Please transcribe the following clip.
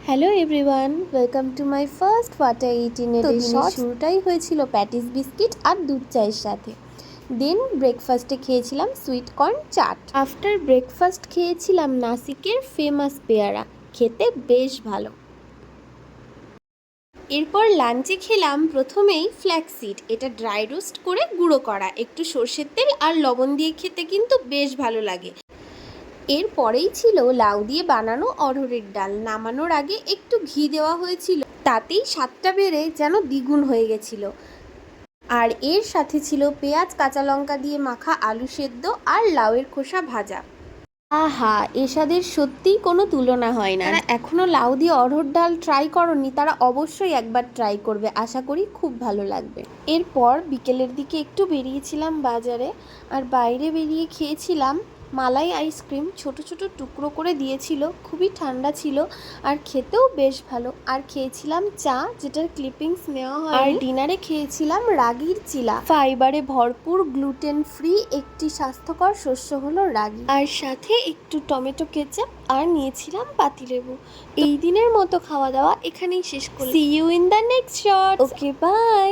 Hello everyone, welcome to my first water 18 edition. শুরুটাই হয়েছিল patties biscuit আর দুধ চায়ের সাথে। দেন ব্রেকফাস্টে খেয়েছিলাম sweet corn chaat. After breakfast খেয়েছিলাম নাসিকের ফেমাস পেয়ারা, খেতে বেশ ভালো। এরপর লাঞ্চে খেলাম প্রথমেই ফ্ল্যাক্সিড, এটা ড্রাই রোস্ট করে গুঁড়ো করা, একটু সর্ষের তেল আর লবণ দিয়ে খেতে কিন্তু বেশ ভালো লাগে। এরপরেই ছিল লাউ দিয়ে বানানো অড়হরের ডাল। নামানোর আগে একটু ঘি দেওয়া হয়েছিল, তাতেই স্বাদটা বেড়ে যেন দ্বিগুণ হয়ে গেছিল। আর এর সাথে ছিল পেঁয়াজ কাঁচা লঙ্কা দিয়ে মাখা আলু সেদ্ধ আর লাউয়ের খোসা ভাজা। আহা, এ স্বাদের সত্যিই কোনো তুলনা হয় না। যারা এখনও লাউ দিয়ে অড়হর ডাল ট্রাই করনি তারা অবশ্যই একবার ট্রাই করবে, আশা করি খুব ভালো লাগবে। এরপর বিকেলের দিকে একটু বেরিয়েছিলাম বাজারে, আর বাইরে বেরিয়ে খেয়েছিলাম মালাই আইসক্রিম। ছোট ছোট টুকরো করে দিয়েছিল, খুবই ঠান্ডা ছিল আর খেতেও বেশ ভালো। আর খেয়েছিলাম চা, যেটার ক্লিপিংস নেওয়া হয়। আর ডিনারে খেয়েছিলাম রাগির চিলা, ফাইবারে ভরপুর, গ্লুটেন ফ্রি একটি স্বাস্থ্যকর শস্য হলো রাগি। আর সাথে একটু টমেটো কেচাপ আর নিয়েছিলাম পাতিলেবু। এই দিনের মতো খাওয়া দাওয়া এখানেই শেষ করলাম। See you in the next shot. Okay, by.